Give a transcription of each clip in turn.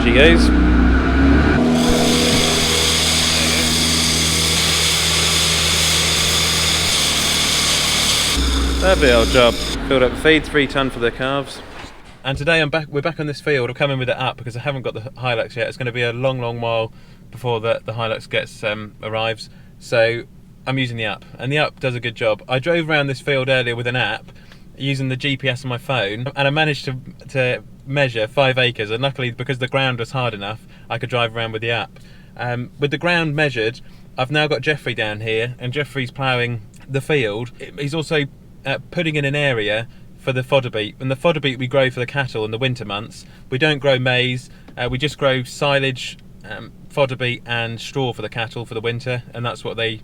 she goes. Lovely old job. Filled up feed, 3 tonne for the calves. And today we're back on this field. I'm coming with it up because I haven't got the Hilux yet. It's going to be a long while before the Hilux arrives. So I'm using the app, and the app does a good job. I drove around this field earlier with an app using the GPS on my phone, and I managed to measure 5 acres, and luckily because the ground was hard enough I could drive around with the app. With the ground measured, I've now got Jeffrey down here, and Jeffrey's ploughing the field. He's also putting in an area for the fodder beet, and the fodder beet we grow for the cattle in the winter months. We don't grow maize, we just grow silage, fodder beet and straw for the cattle for the winter, and that's what they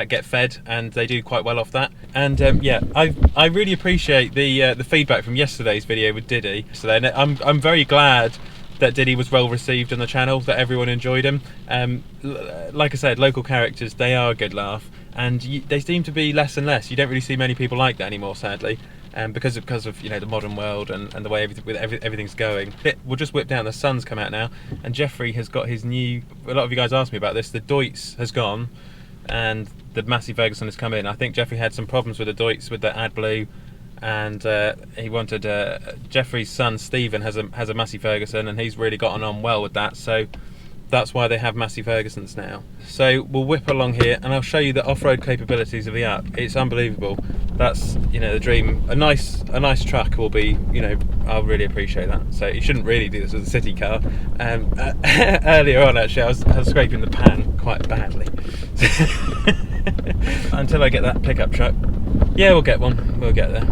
get fed, and they do quite well off that. And yeah, I really appreciate the feedback from yesterday's video with Diddy. So I'm very glad that Diddy was well received on the channel, that everyone enjoyed him. Like I said, local characters, they are a good laugh, and they seem to be less and less. You don't really see many people like that anymore, sadly, because of you know, the modern world and the way everything's going. We'll just whip down. The sun's come out now, and Jeffrey has got his new. A lot of you guys asked me about this. The Deutz has gone, and the Massey Ferguson has come in. I think Jeffrey had some problems with the Deutz with the AdBlue, and he wanted Jeffrey's son Stephen has a Massey Ferguson, and he's really gotten on well with that, so that's why they have Massey Fergusons now. So we'll whip along here and I'll show you the off-road capabilities of the app. It's unbelievable. That's, you know, the dream. A nice truck will be, you know, I'll really appreciate that. So you shouldn't really do this with a city car. Earlier on, actually, I was scraping the pan quite badly until I get that pickup truck. Yeah, we'll get one. We'll get there.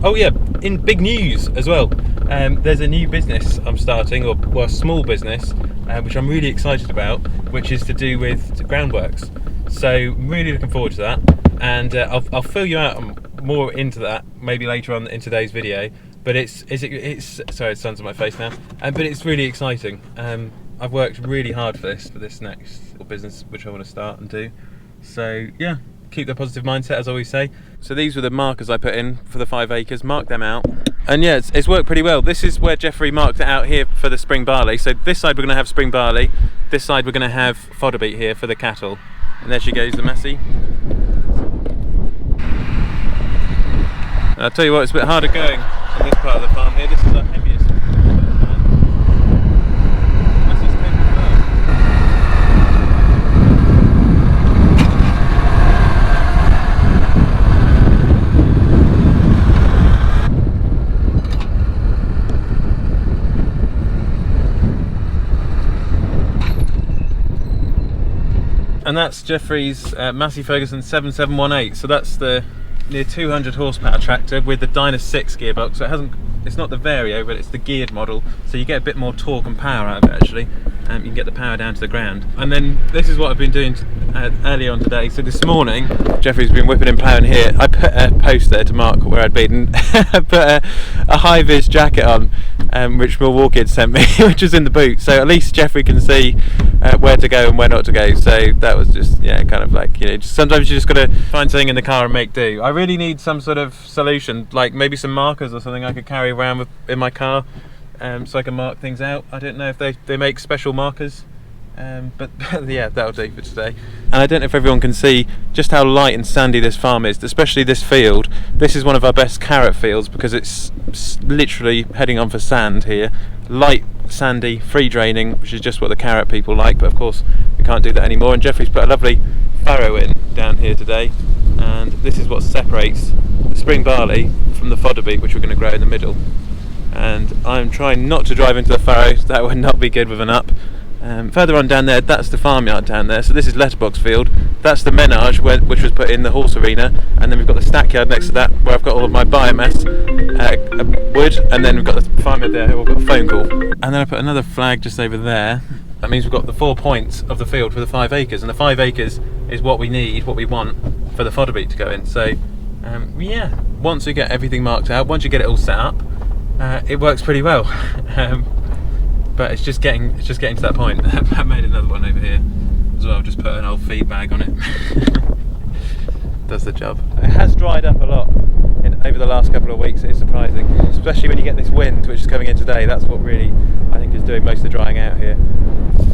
Oh yeah, in big news as well. There's a new business I'm starting, or a small business, which I'm really excited about, which is to do with groundworks. So really looking forward to that, and I'll fill you out more into that maybe later on in today's video. But it's sorry, the sun's on my face now, but it's really exciting. I've worked really hard for this next business which I want to start and do. So yeah, keep the positive mindset, as I always say. So these were the markers I put in for the 5 acres, marked them out, and yeah, it's worked pretty well. This is where Jeffrey marked it out here for the spring barley. So this side we're going to have spring barley, this side we're going to have fodder beet here for the cattle. And there she goes, the Massey. And I'll tell you what, it's a bit harder going on this part of the farm here. This is our heaviest. And that's Jeffrey's Massey Ferguson 7718. So that's the near 200 horsepower tractor with the Dyna 6 gearbox. So it's not the Vario, but it's the geared model. So you get a bit more torque and power out of it actually. You can get the power down to the ground. And then this is what I've been doing early on today. So this morning, Jeffrey's been whipping and ploughing here. I put a post there to mark where I'd been, and put a high-vis jacket on, which Milwaukee had sent me, which was in the boot. So at least Jeffrey can see where to go and where not to go. So that was just, yeah, kind of like, you know, sometimes you just got to find something in the car and make do. I really need some sort of solution, like maybe some markers or something I could carry around in my car, so I can mark things out. I don't know if they make special markers, but yeah, that'll do for today. And I don't know if everyone can see just how light and sandy this farm is, especially this field. This is one of our best carrot fields because it's literally heading on for sand here. Light, sandy, free draining, which is just what the carrot people like, but of course we can't do that anymore. And Jeffrey's put a lovely farrow in down here today, and this is what separates the spring barley from the fodder beet, which we're going to grow in the middle. And I'm trying not to drive into the farrows, that would not be good with an up. Further on down there, that's the farmyard down there, so this is letterbox field. That's the menage which was put in the horse arena, and then we've got the stackyard next to that where I've got all of my biomass wood, and then we've got the farmyard there who we've got a phone call. And then I put another flag just over there. That means we've got the 4 points of the field for the 5 acres, and the 5 acres is what we need, what we want for the fodder beet to go in. So yeah, once we get everything marked out, once you get it all set up, it works pretty well. But it's just getting to that point. I made another one over here as well. Just put an old feed bag on it. Does the job. It has dried up a lot over the last couple of weeks. It's surprising, especially when you get this wind which is coming in today. That's what really I think has doing most of the drying out here.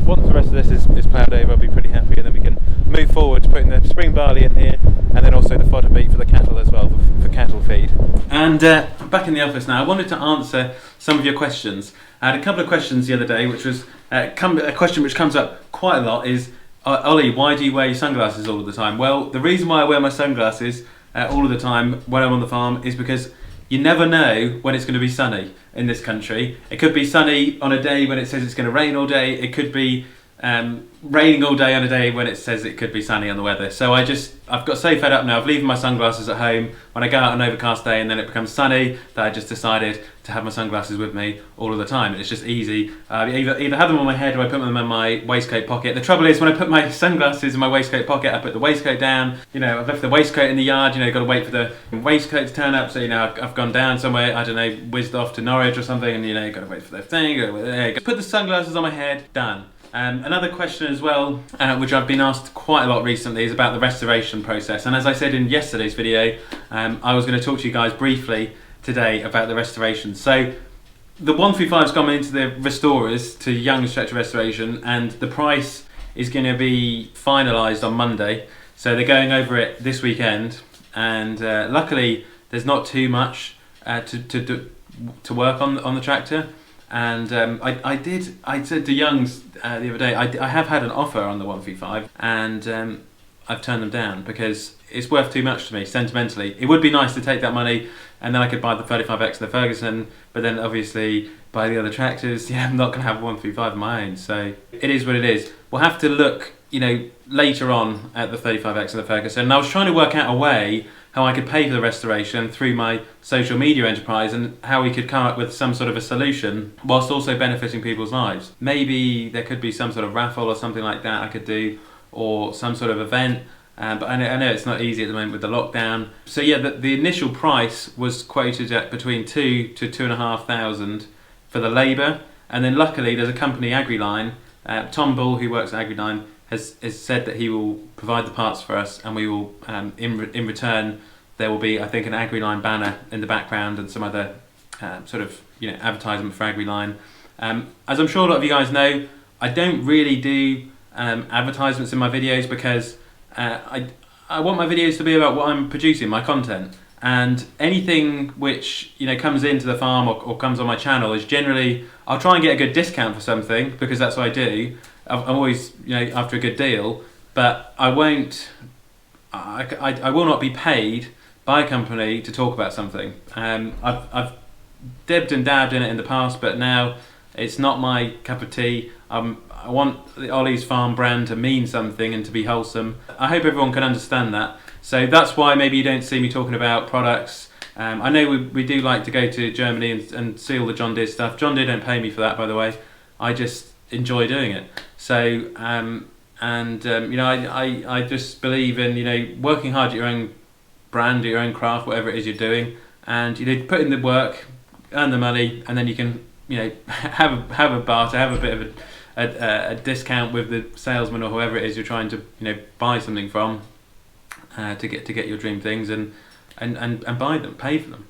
Once the rest of this is ploughed over, I'll be pretty happy, and then we can move forward to putting the spring barley in here, and then also the fodder beet for the cattle as well, for cattle feed. And back in the office now, I wanted to answer some of your questions. I had a couple of questions the other day, which was a question which comes up quite a lot is, Ollie, why do you wear your sunglasses all of the time? Well, the reason why I wear my sunglasses all of the time when I'm on the farm is because you never know when it's going to be sunny in this country. It could be sunny on a day when it says it's going to rain all day. It could be raining all day on a day when it says it could be sunny on the weather. So I've got so fed up now of leaving my sunglasses at home when I go out on an overcast day and then it becomes sunny that I just decided to have my sunglasses with me all of the time. It's just easy. Either have them on my head or I put them in my waistcoat pocket. The trouble is when I put my sunglasses in my waistcoat pocket, I put the waistcoat down. I've left the waistcoat in the yard. Got to wait for the waistcoat to turn up. So I've gone down somewhere. I don't know, whizzed off to Norwich or something, and got to wait for the thing. Put the sunglasses on my head. Done. Another question as well, which I've been asked quite a lot recently, is about the restoration process. And as I said in yesterday's video, I was going to talk to you guys briefly today about the restoration. So the 135's gone into the restorers to Young Stretcher Restoration, and the price is going to be finalised on Monday. So they're going over it this weekend, and luckily there's not too much to work on the tractor. And I said to Young's the other day, I have had an offer on the 135, and I've turned them down because it's worth too much to me sentimentally. It would be nice to take that money and then I could buy the 35X and the Ferguson, but then obviously buy the other tractors. I'm not going to have a 135 of my own, so it is what it is. We'll have to look, later on at the 35X and the Ferguson. And I was trying to work out a way how I could pay for the restoration through my social media enterprise and how we could come up with some sort of a solution whilst also benefiting people's lives. Maybe there could be some sort of raffle or something like that I could do, or some sort of event. But I know it's not easy at the moment with the lockdown. So yeah, the initial price was quoted at between 2,000 to 2,500 for the labour, and then luckily there's a company, AgriLine, Tom Bull, who works at AgriLine, has said that he will provide the parts for us, and we will in return there will be, I think, an AgriLine banner in the background and some other advertisement for AgriLine. As I'm sure a lot of you guys know, I don't really do advertisements in my videos because I want my videos to be about what I'm producing, my content, and anything which comes into the farm or comes on my channel is generally, I'll try and get a good discount for something because that's what I do. I'm always after a good deal, but I will not be paid by a company to talk about something. I've dibbed and dabbed in it in the past, but now it's not my cup of tea. I want the Olly's Farm brand to mean something and to be wholesome. I hope everyone can understand that. So that's why maybe you don't see me talking about products. I know we do like to go to Germany and see all the John Deere stuff. John Deere don't pay me for that, by the way. I just enjoy doing it. So I just believe in working hard at your own brand, your own craft, whatever it is you're doing, and put in the work, earn the money, and then you can have a barter, have a bit of a discount with the salesman or whoever it is you're trying to buy something from, to get your dream things and buy them, pay for them,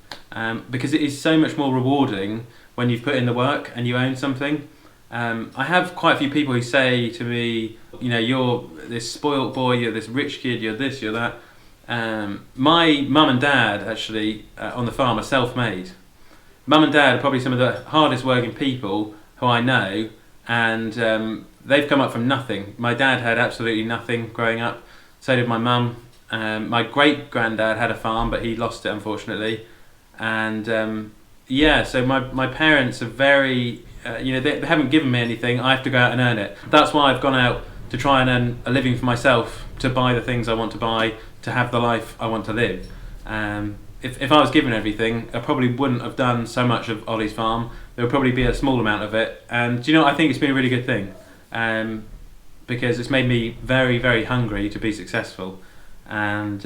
because it is so much more rewarding when you've put in the work and you own something. I have quite a few people who say to me, you're this spoilt boy, you're this rich kid, you're this, you're that. My mum and dad actually on the farm are self-made. Mum and dad are probably some of the hardest working people who I know, and they've come up from nothing. My dad had absolutely nothing growing up, so did my mum. My great-granddad had a farm, but he lost it unfortunately. And so my parents are very, they haven't given me anything, I have to go out and earn it. That's why I've gone out to try and earn a living for myself, to buy the things I want to buy, to have the life I want to live. If I was given everything, I probably wouldn't have done so much of Olly's Farm. There would probably be a small amount of it. And I think it's been a really good thing, because it's made me very, very hungry to be successful. And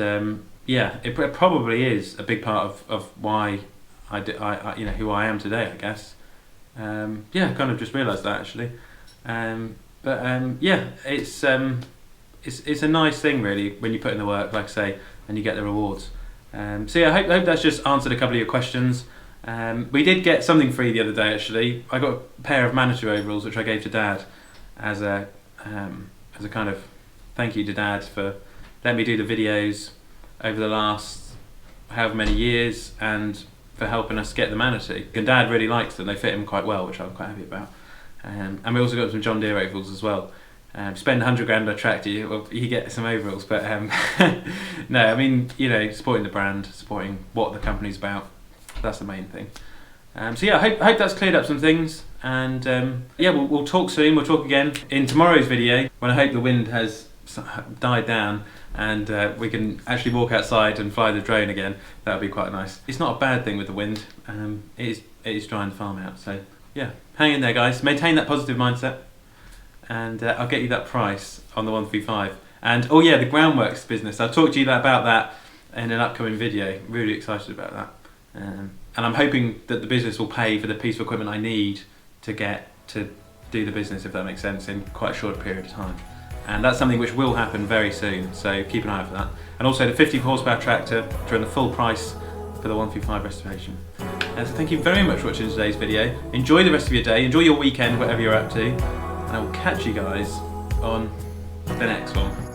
it probably is a big part of why who I am today, I guess. I kind of just realised that actually. It's a nice thing really when you put in the work, like I say, and you get the rewards. I hope that's just answered a couple of your questions. We did get something free the other day actually. I got a pair of manager overalls which I gave to Dad as a kind of thank you to Dad for letting me do the videos over the last however many years and for helping us get the Manatee. And Dad really likes them, they fit him quite well, which I'm quite happy about. And we also got some John Deere overalls as well. Spend 100 grand on a tractor, well, you get some overalls, but no, I mean, you know, supporting the brand, supporting what the company's about, that's the main thing. So yeah, I hope that's cleared up some things, and yeah, we'll talk soon, we'll talk again in tomorrow's video, when I hope the wind has died down and we can actually walk outside and fly the drone again. That would be quite nice. It's not a bad thing with the wind, it is drying the farm out, so yeah, hang in there guys, maintain that positive mindset, and I'll get you that price on the 135. And oh yeah, the groundworks business, I'll talk to you about that in an upcoming video. Really excited about that, and I'm hoping that the business will pay for the piece of equipment I need to get to do the business, if that makes sense, in quite a short period of time. And that's something which will happen very soon, so keep an eye out for that. And also the 50 horsepower tractor during the full price for the 135 restoration. So thank you very much for watching today's video. Enjoy the rest of your day, enjoy your weekend, whatever you're up to, and I will catch you guys on the next one.